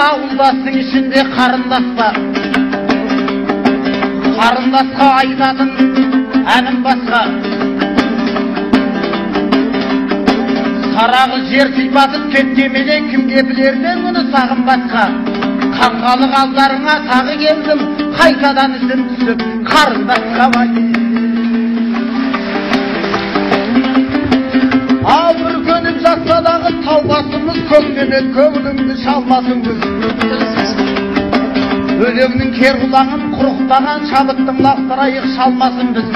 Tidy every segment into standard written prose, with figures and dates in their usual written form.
ауылдастың ішінде қарындас бар. Қарындасқа айтатын әнім басқа. Сарағы жер сипатып кеткенменен кімге білерден мұны сағынбасқа. Қанғалы қалдарыңа тағы келдім, қайтадан ізім түсіп қарындасқа бай. Ал бір көніп жатсадағы таубасымыз көктемет көңіліңді шалмасын біз. Өлеңнің кер құлағын құрықтаған шабыттың лақтырайық шалмасын біз.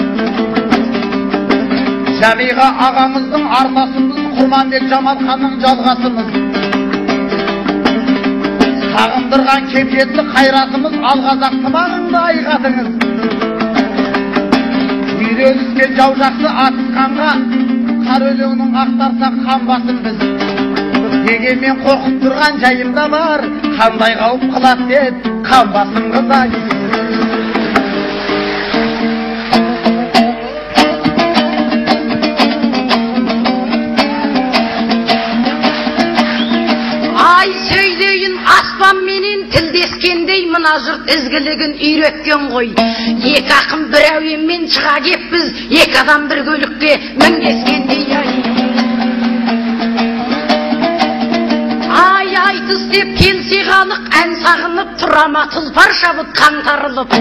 Жәмиға ағамыздың арнасымыз, Құрманбек Жамалханның жалғасымыз. Сағындырған кепетті қайратымыз, алғазақты маңыңды айғатыңыз. Үйреніскен жау жақсы атысқанға, қар өлеңнің ақтарсақ қанбасын біз. Дегенмен қорқып тұрған жайымда бар, қандай қауіп қылат дед, қанбасын қызай. Ай сөйлейін аспан менен тілдескендей, мына жұрт ізгілігін үйреткен ғой. Екі ақын бір әуенмен шыға кеппіз, екі адам бір көлікке мінгескендей. Айтыс деп келсе қанық, ән сағынып тұрама тұлпар шабыт қаңтарылып.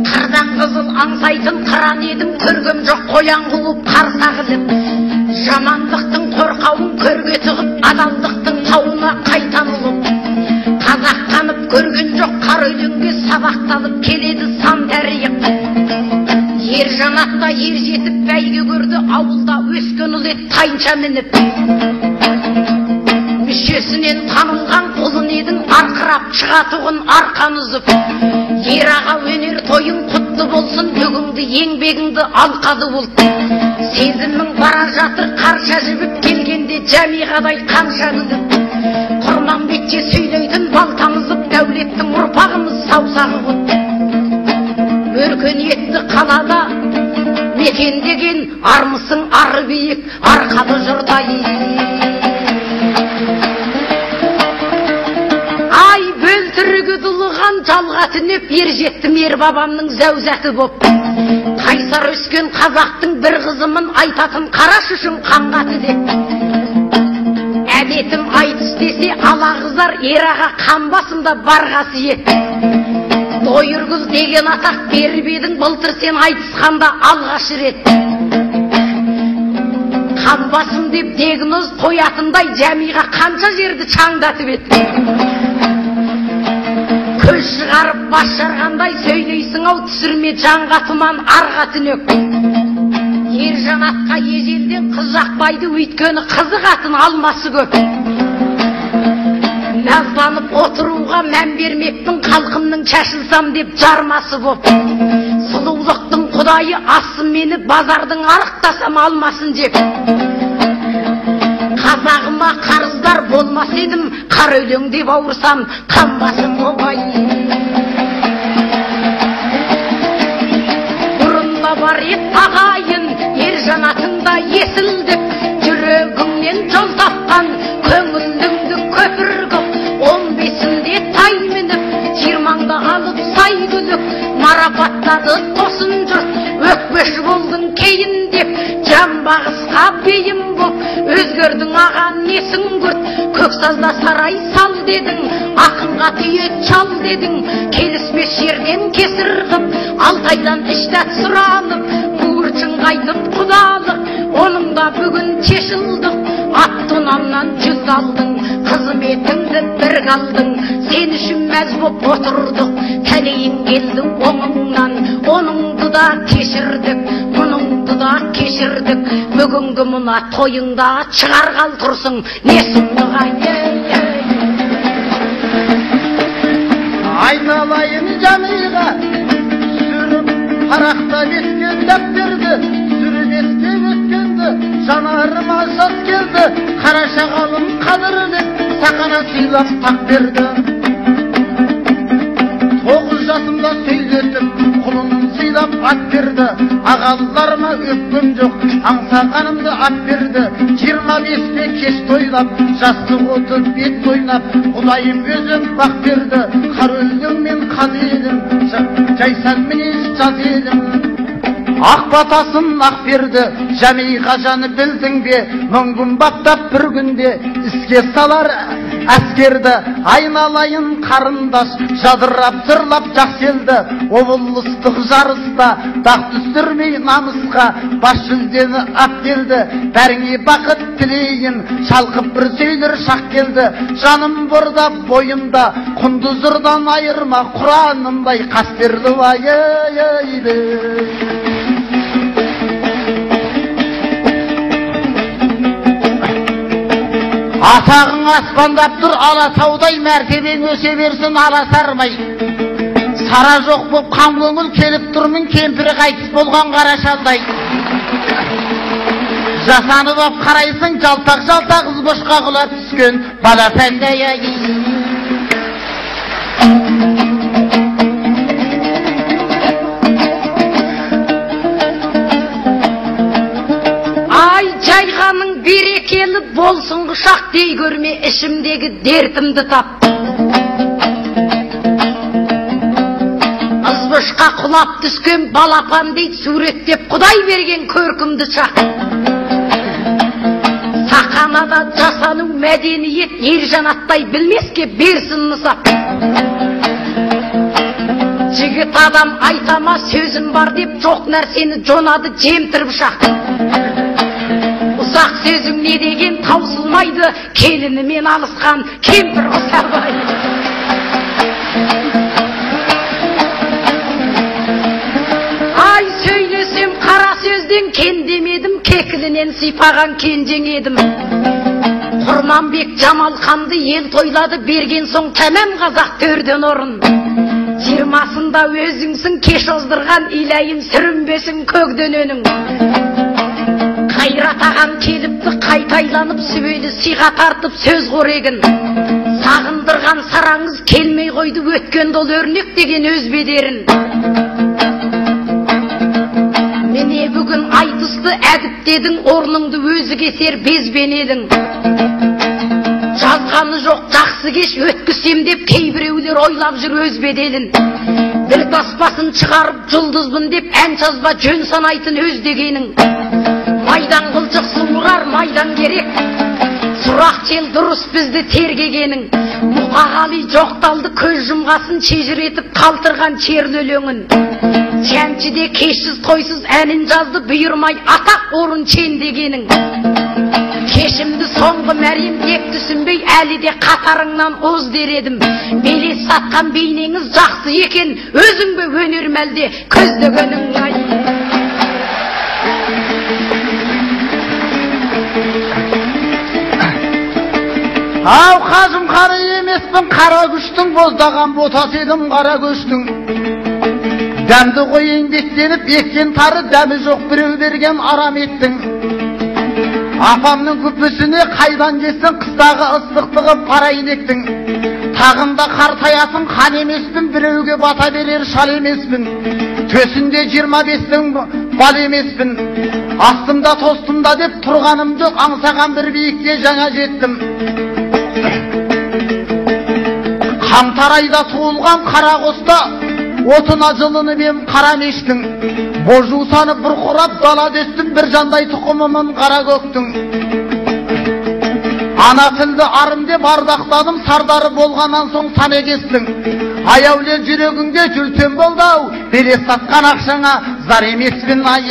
Қырдан қызыл аңсайтын қыран едім, көргем жоқ қоян қуып қарсағылып. Жамандықтың қорқауын көрге тығып, адалдықтың тауына қайтанылып. Қазақ қанып көрген жоқ қар өлеңге сабақталып келеді сан тәрейіп. Ер жанатта ер жетіп бәйге көрді, ауылда өскен ұл ет тайынша мініп. Мүшесінен танылған құлын едің, арқырап шығатұғын арқан ұзып. Ер аға өнер тойын құтты болсын, бүгінгі еңбегіңді алқады болып. Сезімнің бара жатыр қарша жібіп, келгенде Жәмиғадай қанша күдіп. Құрманбекше сөйлейтін балтамызып, дәулеттің ұрпағымыз саусағы құт. Өркениетті қалада мекендеген, армысың ары биік, арқалы жұрдай. Ай бөлтірігі дұлыған жалға түнеп, ер жеттім ер бабамның зәузәті боп. Қайсар өскен қазақтың бір қызымын, айтатын қараш үшін қанғаты деп. Әдетім айтыс десе ала қызар, ер аға қанбасында барғасы ет. Дойыргүл деген атақ беріп едің, былтыр сен айтысқанда алғаш рет. Қанбасым деп дегіноз қоятындай, Жәмиға қанша жерді чаңдатып ет. Көз шығарып бас жарғандай сөйлейсің ау, түсірме жанға тұман арға түнек. Ер жанатқа ежелден қыз жақпайды, өйткені қызы қатын алмасы көп. Назданып отыруға мән бермеппін, халқымның шашылсам деп жармасы боп. Сұлулықтың құдайы ассым мені, базардың арықтасам алмасын жеп. Қазағыма қарыздар болмас едім, қар өлең деп ауырсам қанбасын болмай. Бұрында бар ет ағайын, ер жанатында есілдік. Жүрегіңнен жол тапқан көңіліңді көпір қып, 15-інде тай мініп, 20-ңда алып сай күлік. Марапаттады тосын жұрт, өкпеш болдың кейін деп, жамбағысқа бейім боп. Өзгердің аған несің күрт, көксазда сарай сал дедің, ақынға түйе чал дедің. Келіспес жерден кесір қып, Алтайдан іштәт сұранып, буырчың қайтып құдалық. Оныңда бүгін чешілдік, аттынамнан жүз алдың, қызметіңді бір қалдың. Сен үшін мәз боп отырдық, тәлейін келді оңыңнан. Оныңды да кешірдік, мұныңды да кешірдік. Бүгінгі мұна тойыңда шығарғал тұрсың, не сұмдыға Айталайын Жәмиға, сүріп қарақтап ескен дәптерді, сүріп еске өткенді, жанарыма жас келді. Қара шағалым қадыры деп сақана сыйлап тақ берді. 9 жасымда сөйлетіп, құлының сыйлап тойлап ат берді, ағаларыма өкпем жоқ, аңсағанымды ат берді. 25-те кеш тойлап, жастық отып бет ойнап, Құдайым өзім бақ берді. Қар өлдің мен қаз елім, жайсан мінез жаз елім. Ақ батасын ақ берді, Жәмиға жаны білдің бе, мұңғын баптап бір күнде іске салар әскерді. Айналайын қарындас, жадырап зырлап жақсы елді, облыстық жарыста дақ түстірмей намысқа бас жүлдені ап келді. Бәріңе бақыт тілейін, шалқып бір сөйлер шақ келді. Жаным бұрда бойымда, құндызырдан айырма, Құранымдай қастерлі айайды. Атағың аспандап тұр, Алатаудай, мәртебең өсе берсін аласармай. Сара жоқ боп қан көңіл келіп тұрмын, кемпірі қайтыс болған қарашалдай. Жасанып ап қарайсың, жалтақ-жалтақ ызбошқа құлап түскен бала пәндай. Жайғаның берекелі болсын құшақ дей көрме, ішімдегі дертімді тап. Ызбышқа құлап түскен балапан дейді, суреттеп Құдай берген көркімді шақ. Сақанада жасану мәдениет, ер жанаттай білмеске берсін нысап. Жігіт адам айтама сөзім бар деп, жоқ нәрсені жонады жемтіріп шақ. Ұзақ сөзім не деген таусылмайды, келінімен алысқан кемпір ұсарбай. Ай, сөйлесем қара сөзден кен демедім, кекілінен сипаған кенжең едім. Құрманбек Жамалханды ел тойлады, берген соң тәмәм қазақ төрден орын. 20-сында өзіңсің кеш оздырған, илайым сүрінбесін көгдененің. Қайрат ағам келіпті, қайтайланып сөйлі сыйға тартып сөз қорегін. Сағындырған сараңыз келмей қойды, өткен дол өрнек деген өз бедерін. Міне бүгін айтысты әдіптедің, орныңды өзі кесер безбен едің. Жазғаны жоқ жақсы кеш өткісем деп, кейбіреулер ойлап жүр өз беделін. Бір таспасын шығарып жұлдызбын деп, ән жазба жөн санайтын өз дегенің. Майдан қылжық суырар, майдан керек. Сұрақ жел дұрыс бізді тергегенің. Мұқағали жоқталды, көз жұмғасын шежіретіп қалтырған черлі өлеңін. Жәншіде кешсіз тойсыз әнін жазды, бұйырмай атақ орын чендегенің. Кешімді соңғы мәрем деп түсінбей, әлі де қатарыңнан оз дередім. Белес сатқан бейнеңіз жақсы екен, өзің бе өнермәлде көздегенің ай. Ау қажым қары емеспін, қара күштің, боздаған ботасы едім қара көштің. Дәмді қой еңбектеніп еккен тары, дәмі жоқ біреу берген арам еттің. Апамның күпісіне қайдан кестің, қыстағы ыстықтығы пара инектің. Тағында қартаясын хан емеспін, біреуге бата берер шал емеспін. Төсінде 25-тің бал емеспін. Астымда тостымда деп тұрғаным жоқ, аңсаған бір биікке жаңа жеттім. Қамтарайда туылған қара қоста, отына жылынып ем қара мештің. Божусаны бұрқырап дала дөстім, бір жандай тұқымымын қара көктің. Ана тілді арым деп ардақтадым, сардары болғаннан соң сан егестің. Аяуле жүрегіңде жүлтем болдау, белес сатқан ақшаңа зар емеспін ай.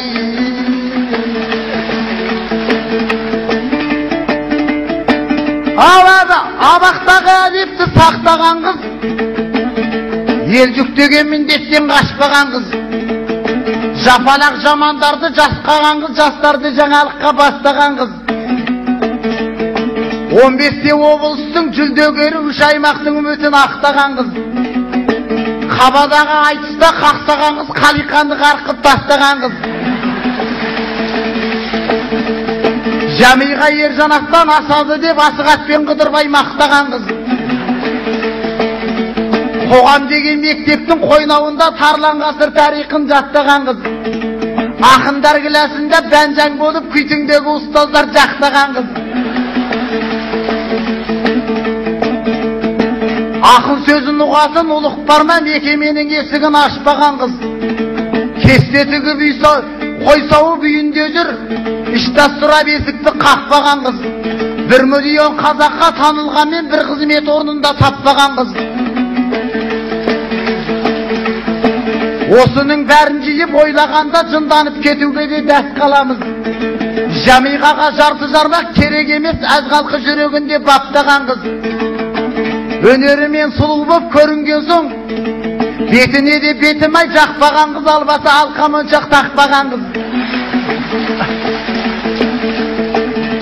Абақтағы әдепті сақтаған қыз, ел жүктеген міндеттен қашпаған қыз. Жапалақ жамандарды жасқаған қыз, жастарды жаңалыққа бастаған қыз. 15-те облыстың жүлдегері, 3 аймақтың үмітін ақтаған қыз. Қабадағы айтыста қақсаған қыз, қалиқанды қарқып тастаған қыз. Жәмиға ер жанаттан асады деп асығатпен қыдырбай мақтаған қыз. Қоғам деген мектептің қойнауында тарлан ғасыр тарихын жаттаған қыз. Ақындар кіласында бәнжаң болып күйтіңдегі ұстаздар жақтаған қыз. Ақын сөзін ұғатын ұлық барма мекеменің есігін ашпаған қыз. Кестетігі қойсауы бүйінде жүр, іштас сұрап есікті қақпаған қыз. 1 миллион қазаққа танылғанмен бір қызмет орнында таппаған қыз. Осының бәрін жиып ойлағанда жынданып кетуге де дәс қаламыз. Жамиғаға жарты жармақ керек емес, аз халқы жүрегінде баптаған қыз. Өнерімен сұлу боп көрінген соң, бетіне де бетімай жақпаған қыз, албаса алқа моншақ тақпаған қыз.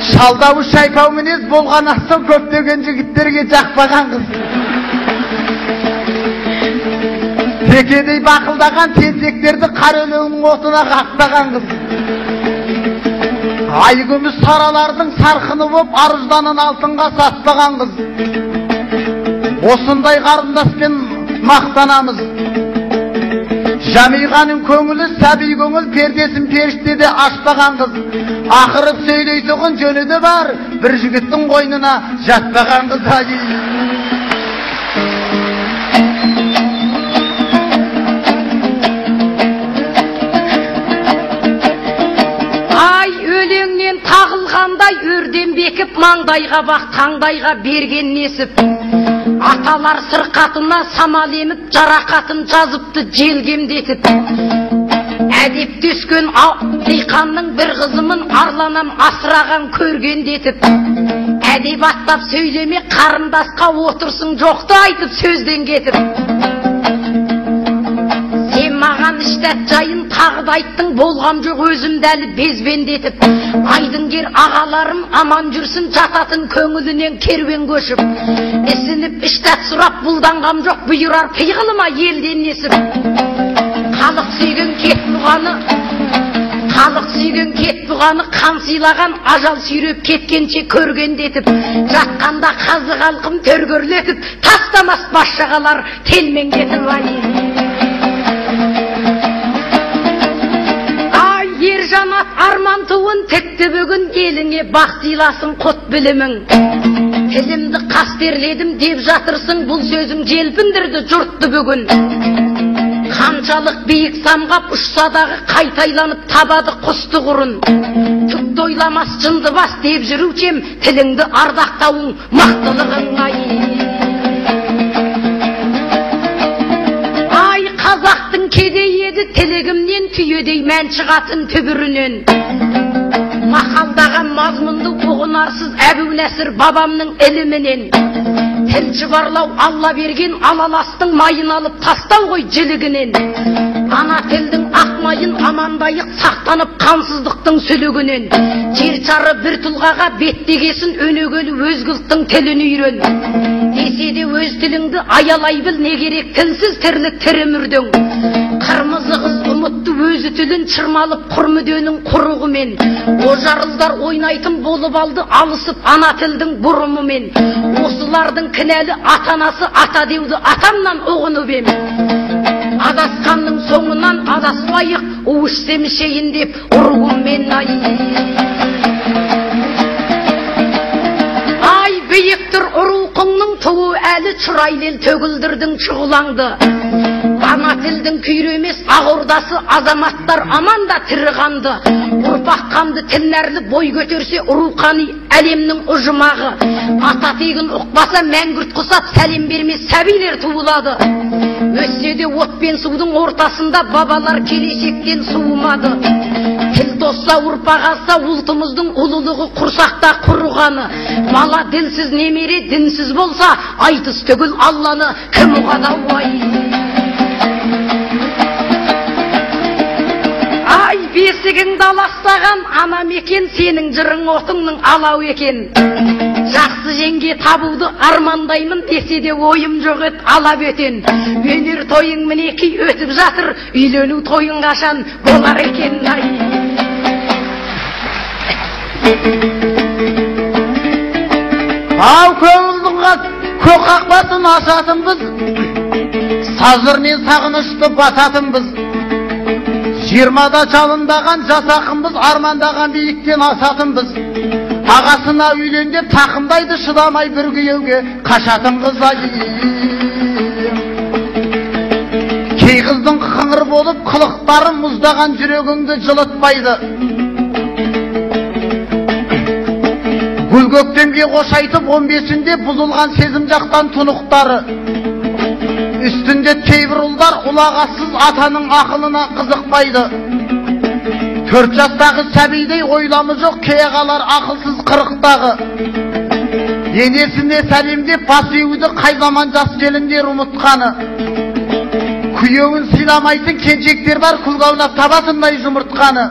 Шалдауы шайпау мінез болған астан көптеген жігіттерге жақпаған қыз. Текедей бақылдаған тентектерді қарөлеуінің отына қақтаған қыз. Айгүміс саралардың сарқыны боп арызданын алтынға сатпаған қыз. Осындай қарындаспен мақтанамыз. Жамиғаның көңілі сәби көңіл, пердесін періштеде ашпаған қыз. Ақырып сөйлейтұғын жөні де бар, бір жігіттің қойнына жатпаған қыз. Ай, өлеңнен тағылғандай өрден бекіп, маңдайға бақ, таңдайға берген несіп. Аталар сырқатына самал еміп, жарақатын жазыпты желгемдетіп. Әдеп түскен диқанның бір қызымын арланам асыраған көргендетіп. Әдеп аттап сөйлеме, қарындасқа отырсың, жоқты айтып сөзден кетіп. Сен маған іштәт жайын тағыда айттың, болғам жоқ өзімді әлі безбендетіп. Айдынгер ағаларым аман жүрсін, жататын көңілінен керуен көшіп. Ісініп іштәт сұрап бұлданғам жоқ, бұйырар пиғылыма елден несіп. Халық сүйген кет бұғаны қан сыйлаған, ажал сүйреп кеткенше көргендетіп. Жатқанда қазы қалқым төргөрлетіп, тастамас басшағалар телмеңдетіп. Ай, ер жанат арман туын тікті бүгін, еліңе бақ сыйласын қот білімің. Тілімді қастерледім деп жатырсың, бұл сөзің желпіндірді жұртты бүгін. Қаншалық биік самғап ұшсадағы қайтайланып табады құсты құрын. Түкті ойламас жынды бас деп жүручем, тіліңді ардақтауың мақтылығың. Ай, қазақтың кедей еді, тілігімнен түйедей мән шығатын түбірінен. Мақалдаған мазмұнды ұғынарсыз Әбу Нәсір бабамның ілімінен. Тілші барлау Алла берген, алаластың майын алып тастау ғой жілігінен. Ана тілдің ақмайын амандайық сақтанып қансыздықтың сүлігінен. Жер шары бір тұлғаға беттегесін, өнегелі өз қылттың тілін үйрен. Десе де өз тіліңді аялай біл, не керек тілсіз тірлік тірімірдің. Қырмызы қыз ұмытты өзі тілін, шырмалып құрмүденің құрығымен. Ожарылдар ойнайтын болып алды, алысып ана тілдің бұрымымен. Осылардың кінәлі атанасы ата деуді атамнан ұғынып ем. Адасқанның соңынан адаспайық, уышсемішейін деп ұрғыммен. Ай, биіктір ұруқыңның туы әлі чұрайлел төгілдірдің чұғылаңды. Ана тілдің күйремес ағордасы азаматтар аманда тіріғанды. Ұрпаққанды тілнәрлі бой көтерсе рухани әлемнің ұжымағы. Ата тегін ұқпаса мәңгүрт құсап сәлем бермес сәбилер туылады. Өссе де от пен судың ортасында бабалар келешектен суымады. Тіл тосса ұрпақ алса ұлтымыздың ұлылығы құрсақта құрығаны. Бала ділсіз немере дінсіз болса айтыс түгіл Алланы кім ұғады ай. Ай, бесігіңді аластаған ана мекен, сенің жырың отыңның алау екен. Жақсы жеңге табуды армандаймын десе де ойым жоқ ет алап өтен. Өнер тойың мінеки өтіп жатыр, үйлену тойың қашан болар екен. Ау көңілдің көк қақпасын ашатын біз. сазырмен сағынышты басатынбыз. 20-да жалындаған жас ақынбыз, армандаған биіктен асатынбыз. Ағасына үйлен деп тақымдайды, шыдамай бір күйеуге қашатын қыз. Кей қыздың қыңыр болып қылықтары мұздаған жүрегіңді жылытпайды. Гүл көктемге қошайтып 15-інде бұзылған сезім жақтан тұнықтары. Үстінде кейбір ұлдар ұлағасыз атаның ақылына қызықпайды. 4 жастағы сәбейдей ойламы жоқ, кей ағалар ақылсыз 40-тағы. Енесіне сәлемдеп бас июді қай заман жас келіндер ұмытқаны. Күйеуін сыйламайтын кенжектер бар, күлгаунап табатындай жұмыртқаны.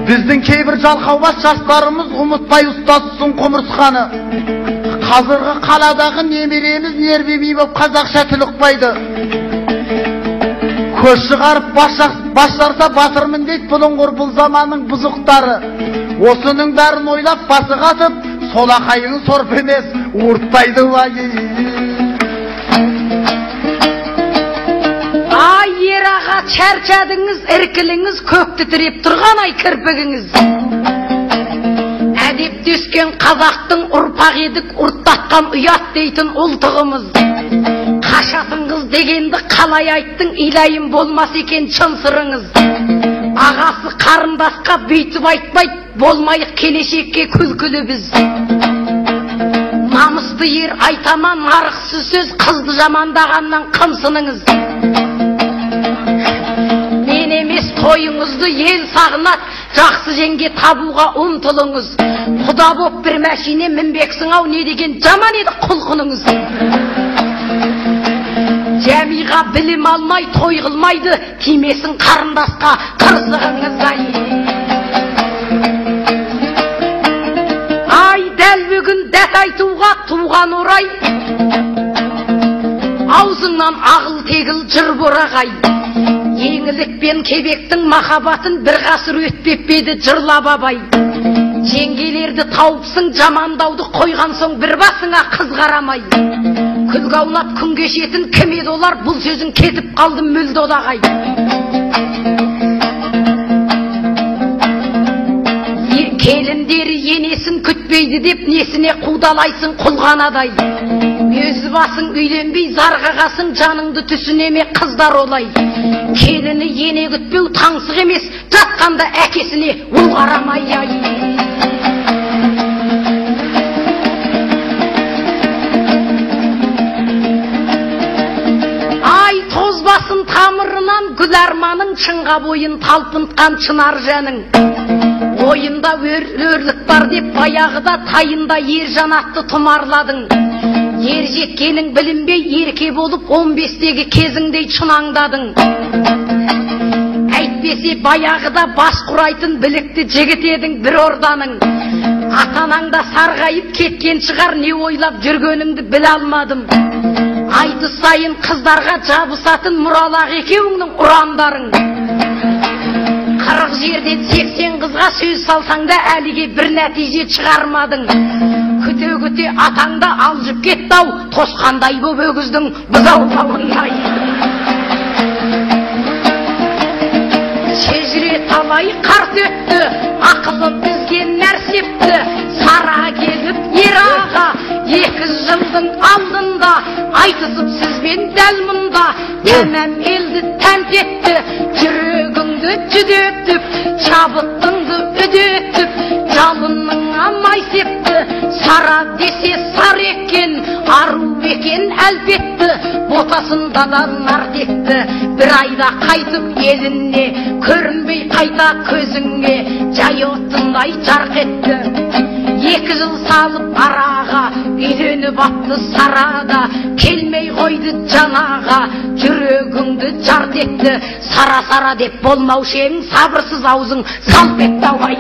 Біздің кейбір жалқаубас жастарымыз ұмытпай ұстассын құмырсқаны. Қазіргі қаладағы немереміз нербемей боп қазақша тіл ұқпайды. Көз шығарып башарса батырмын дейді бұлыңғыр бұл заманның бұзықтары. Осының бәрін ойлап басы қатып, солақайың сорп емес, ұрттайды Ай, ер аға, чарчадыңыз, іркіліңіз, көкті тіреп тұрған ай кірпігіңіз. Әдепті өскен қазақтың ұрпақ едік, ұрттатқан ұят дейтін ұлтығымыз. Қашатын қыз дегенді қалай айттың, илайым болмас екен шын сырыңыз. Ағасы қарындасқа бүйтіп айтпайды, болмайық келешекке күлкілі біз. Намысты ер айтама нарықсыз сөз, қызды жамандағаннан қымсыныңыз. Мен емес тойыңызды ел сағынат, жақсы жеңге табуға ұмтылыңыз. Құда боп бір мәшине мінбексің ау, не деген жаман еді құлқыныңыз. Жәмиға білім алмай той қылмайды, тимесін қарындасқа қырсығыңыз. Ай, дәл бүгін дәт айтуға туған орай, аузыңнан ағыл тегіл жыр борағай. Еңілік пен кебектің махаббатын бір ғасыр өтпеп еді жырлап абай. Жеңгелерді тауыпсың, жамандауды қойған соң бір басыңа қыз қарамай. Күлгаунап күн кешетін кім еді олар, бұл сөзің кетіп қалды мүлде одағай. Келіндері енесін күтпейді деп несіне қудалайсың құлғанадай. Өзі басың үйленбей зарғағасың, жаныңды түсінеме қыздар олай. Келіні ене күтпеу таңсық емес, жатқанда әкесіне ұл қарамай. Ай, тозбасын тамырынан гүл арманың, шыңға бойын талпынтқан шынар жаның. Ойында өрлік бар деп баяғыда тайында ер жанатты тұмарладың. Ер жеткенің білінбей ерке болып 15-тегі кезіңдей шынаңдадың. Әйтпесе баяғыда бас құрайтын білікті жігіт едің бір орданың. Атанаңда сарғайып кеткен шығар, не ойлап жүргеніңді біле алмадым. Айты сайын қыздарға жабысатын мұралақ екеуіңнің ұрандарың. 40 жерден 80 қызға сөз салсаң да әліге бір нәтиже шығармадың. Күте-күте атаңда алжып кетті-ау, тосқандай боп өгіздің бұзаулауындай. Шежіре талай қарт өтті, ақылы бізге нәрсепті. Сара келіп ер аға, 2 жылдың алдында, айтысып сізбен дәл мұнда, тәмәм елді тәнт етті. Жүрегіңді жүдетіп, шабыттыңды үдетіп, жалынның амай септі. Сара десе сар екен, ару екен әлбетті, ботасында да нар детті. Бір айда қайтып еліне, көрінбей қайта көзіңе, жай отындай жарқ етті. 2 жыл салып араға, үйленіп апты сарада, келмей қойды жанаға, жүрегіңді жарт етті. Сара-сара деп болмаушы ең, сабырсыз аузың салп етті ауай.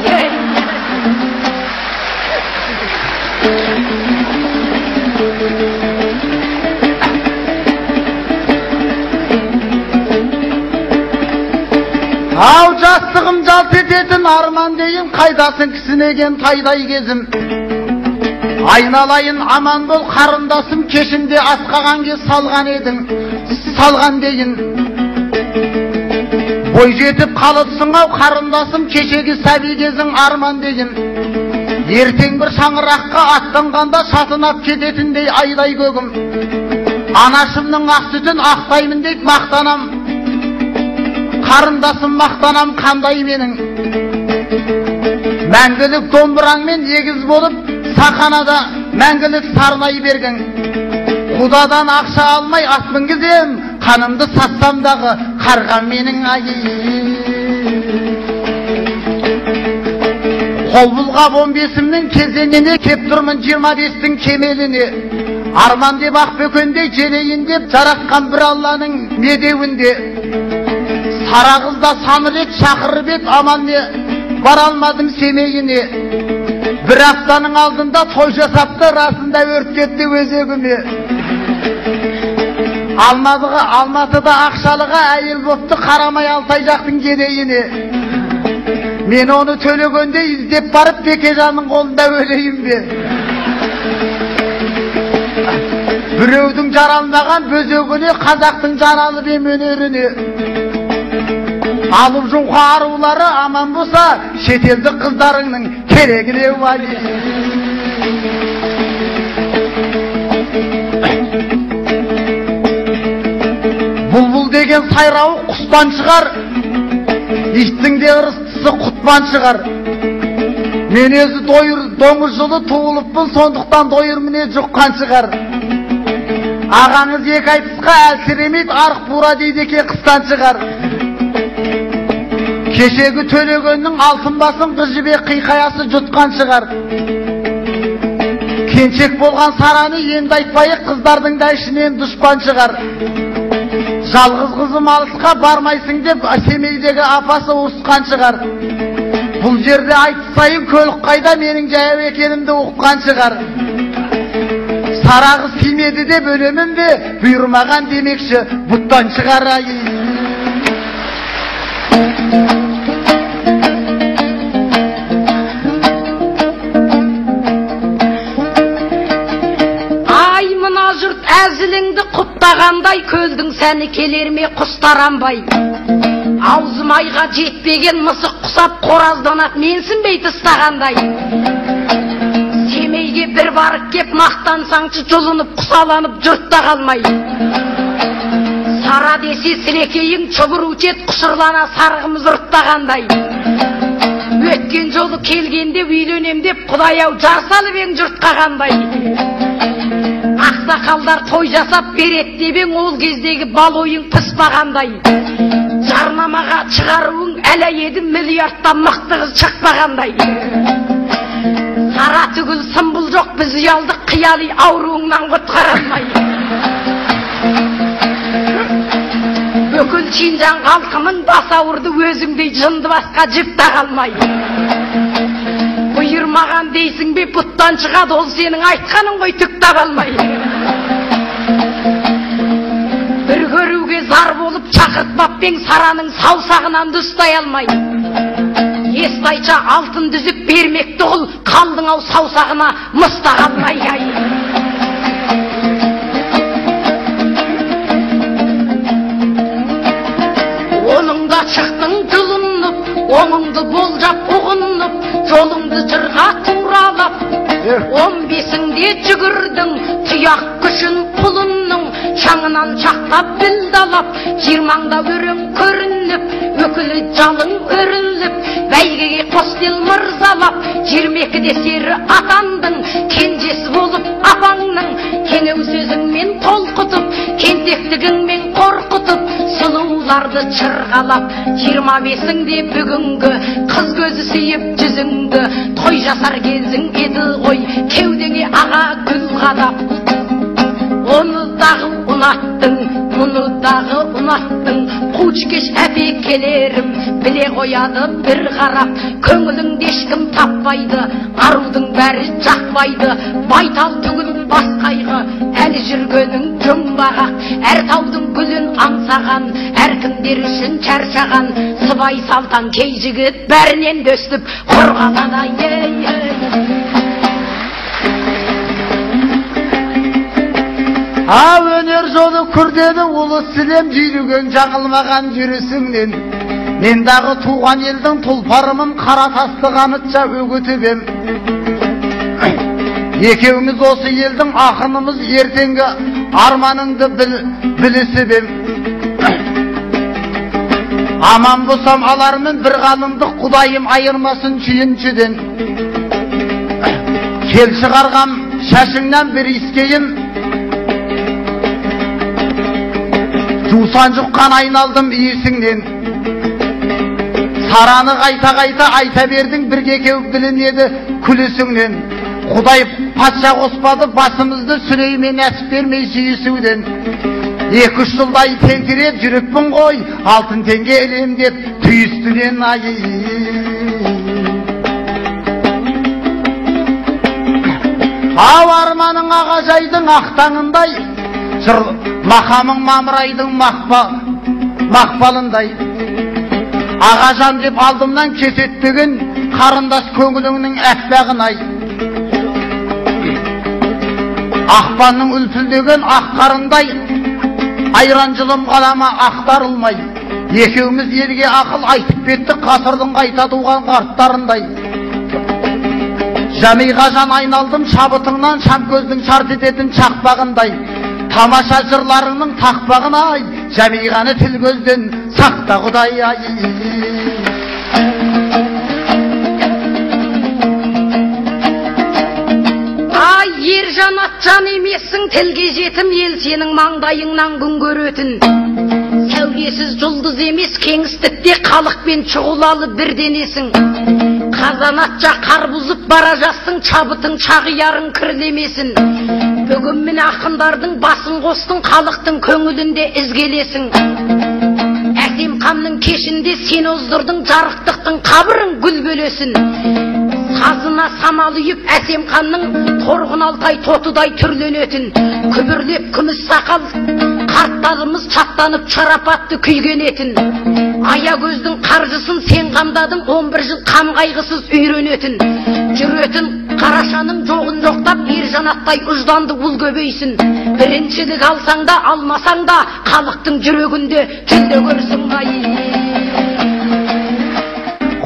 Ау жастығым жалт ететін арман дейін, қайдасың кісінеген тайдай кезім. Айналайын аман бол қарындасым, кешінде асқағанге салған едің, салған дейін. Бой жетіп қалыпсың ау қарындасым, кешегі сәби кезің арман дейін. Ертең бір шаңыраққа аттанғанда шатынап кететіндей айдай көгім. Анашымның ақ сүтін ақтаймын деп мақтанам. Қарындасым мақтанам қандай менің. Мәңгілік домбыраңмен егіз болып, сақанада мәңгілік сарнай берген. Құдадан ақша алмай ат мінгізем, қанымды сатсам дағы қарған менің айы. Қол бұлғап 15-імнің кезеңіне, кеп тұрмын 25-тің кемеліне. Арман деп ақбөкенде желейін деп жаратқан бір Алланың медеуінде. Сара қызда сан рет шақырып ет, аман не бара алмадым семейіне. Bir haftanın алдында той жасапты, расында өрт кетті өзегіме. Алматыда ақшалыға әйел бопты, қарамай Алтай жақтың кедейіне. Мен оны төлегенде іздеп барып, Бекежанның қолында өлейін бе. Біреудің жаралмаған бөзегіне, қазақтың жаналы бем өнеріне. Алып жұңқа арулары аман болса, шетелдік қыздарыңның керегіне бай. Бұлбұл деген сайрауы құспан шығар, иттің де ырыстысы құтпан шығар. Мен өзі доңыз жылы туылыппын, сондықтан дойыр міне жұққан шығар. Ағаңыз екі айтысқа әлсіремейді, арық бура дейді еке қыстан шығар. Кешегі төлегеннің алтын басын қыз жібек қиқаясы жұтқан шығар. Кеншек болған сараны енді айтпайық, қыздардың да ішінен дұшпан шығар. Жалғыз қызым алысқа бармайсың деп Семейдегі апасы ұрысқан шығар. Бұл жерде айтсайын көлік қайда, менің жаяу екенімді ұққан шығар. Сарағы симеді деп өлемін бе, бұйырмаған демекші бұттан шығар. Ай, мына жұрт әзіліңді құттағандай, көлдің сәні келер ме құстаранбай. Аузым айға жетпеген мысық құсап қоразданат, менсінбей тыстағандай. Семейге бір барып кеп мақтансаңшы, жұлынып құсаланып жұртта қалмай. Сара десе сілекейің чұбыр өтет, құшырлана сарғымыз ұрттағандай. Өткен жолы келгенде үйленем деп Құдай-ау жар салып ең жұртқа қандай. Ақсақалдар той жасап берет деп ең, ол кездегі бал ойың пыспағандай. Жарнамаға шығаруың әлі еді, миллиардтан мықты қыз шықпағандай. Сара түгіл сымбыл жоқ, біз ұялдық, қияли ауруыңнан құтқара алмай. Бүкіл Шинжаң халқының бас ауырды, өзіңдей жынды басқа жіпта қалмай. Бұйырмаған дейсің бе, бұттан шығады, ол сенің айтқаның ғой, түк таба алмай. Bir көруге зар болып шақыртпаппен, Сараның саусағынан ұстай алмай. Естайша алтын дүзіп бермек тұғыл, қалдың ау саусағына мұста қалмай. Оныңда шықтың жұлынып, оңыңды болжап ұғынып, жолыңды жырға туралап, 15-іңде жүгірдің, тұяқ күшін құлынның, шаңынан шақтап білдалап, 20-ңда өрің көрініп, өкілі жалың өріліп, бәйгеге қостел мырзалап, 22-де сері атандың, кенжесі болып апаңның, кеңеу сөзіңмен толқытып, кентектігіңмен қорқытып, сұлуларды чырғалап, 25-іңде бүгінгі қыз көзі сүйіп жүзіңді, той жасар кезің еді ғой, кеудеңе аға гүл қадап. Оны дағы ұнаттың, мұны дағы ұнаттың, қуышкеш әпекелерім біле қояды бір қарап. Көңіліңде ешкім таппайды, арудың бәрі жақпайды, байтал түгіл бас қайғы, әлі жүргенің жұмбағақ. Әр таудың гүлін аңсаған, әркімдер үшін шаршаған, сыбай салтан кей жігіт бәрінен дөстіп қорғалады. өнер жолы күрделі ұлы сілем жүйреген жаңылмаған жүрісіңнен мен дағы туған елдің тұлпарымын қара тасты қанытша өгітіп ем. Екеуміз осы елдің ақынымыз ертеңгі арманыңды білісіп ем. Аман болсам алармын бір ғалымдық құдайым айырмасын сүйіншіден. Кел шығарғам шашыңнан бір искейін, жусан жұққан айналдым иісіңнен. Сараны қайта-қайта айта бердің, бірге кеуіп білінеді күлісіңнен. Құдай патша қоспады басымызды Сүлеймен әсіп бермей сүйісуден. 2-3 жылдай теңкереп жүріппін ғой, алтын теңге елем деп түйістінен айы. Ау арманың ағажайдың ақтаңындай, мақамың мамырайдың мақпалындай. Ағажан деп алдымнан кесетпеген қарындас көңіліңнің әппағын-ай. Ақпанның үлпілдеген ақ қарындай, айран жылым қалама ақтарылмай. Екеуміз елге ақыл айтып беттік ғасырдың қайта туған қарттарындай. Жәмиға жан айналдым шабытыңнан, шам көздің шарт ететін шақпағындай. Тамаша жырларыңның тақпағын-ай, Жәмиғаны тіл көзден сақта Құдай ай. Ер жанат жан емессің, тілге жетім ел сенің маңдайыңнан күн көретін. Сәулесіз жұлдыз емес, кеңістікте халықпен шұғылалы бір денесің. Қазанатша қар бұзып бара жастың, чабытың шағиярың кірлемесін. Бүгін мен ақындардың басын қостың, халықтың көңілінде ізгелесің. Әсем қамның кешінде сен оздырдың, жарықтықтың қабырың гүл бөлесін. Қазына самал үйіп әсем қанның торғын алтай тотыдай түрленетін. Күбірлеп күміс сақал қарттарымыз шаттанып шарапатты күйген етін. Ая көздің қаржысын сен қамдадың, 11 жыл қам қайғысыз үйренетін. Жүретін қарашаның жоғын жоқтап, ер жанаттай ұжданды ұл көбейсін. Біріншілік алсаң да алмасаң да, халықтың жүрегінде тілде көрсің ай.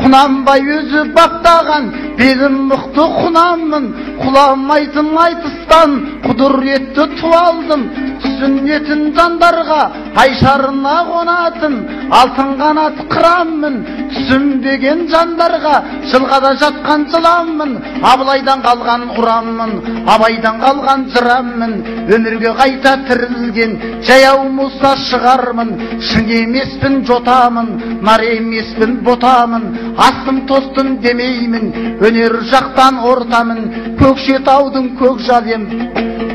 Құнанбай өзі бақтаған белім мұқты құнанмын, құламайтын айтыстан құдыретті туалдым. Сүннетін жандарға айшарына қонатын алтын қанат қыраммын. Түсінбеген жандарға жылғада жатқан жыламмын. Абылайдан қалған ұраммын, абайдан қалған жыраммын. Өмірге қайта тірілген жаяу мұса шығармын. Шын емеспін жотамын, нар емеспін ботамын. Астым тостым демеймін, өнер жақтан ортамын. Көкшетаудың көк жалем,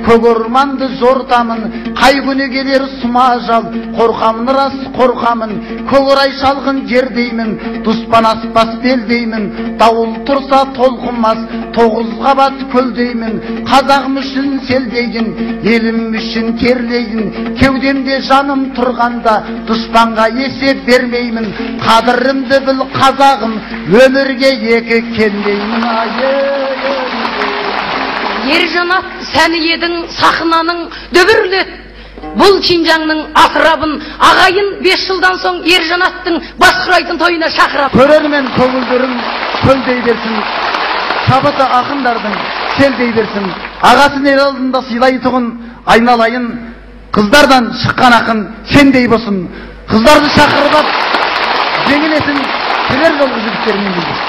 көк орманды жортамын. Қай күні келер сұма жал, қорқамын рас қорқамын. Көкорай шалғын жердеймін, дұспан аспас белдеймін. Дауыл тұрса толқынмас, 9 қабат көлдеймін. Қазағым үшін селдейін, елім үшін терлейін. Кеудемде жаным тұрғанда дұспанға есеп бермеймін. Қадірімді біл қазағым, өмірге екі келмеймін. Ер жанат сәні едің сахнаның дөбірлет. Бұл Чинжаңның асырабын ағайын 5 жылдан соң ер жанаттың басқырайтын тойына шақырап. Көрермен көңілдерің көлдей берсін, шабыты ақындардың селдей берсін. Ағасын ел алдында сыйлайтұғын айналайын, қыздардан шыққан ақын сендей болсын. Қыздарды шақырып жеңілесін, келер жолғы жігіттермен келді.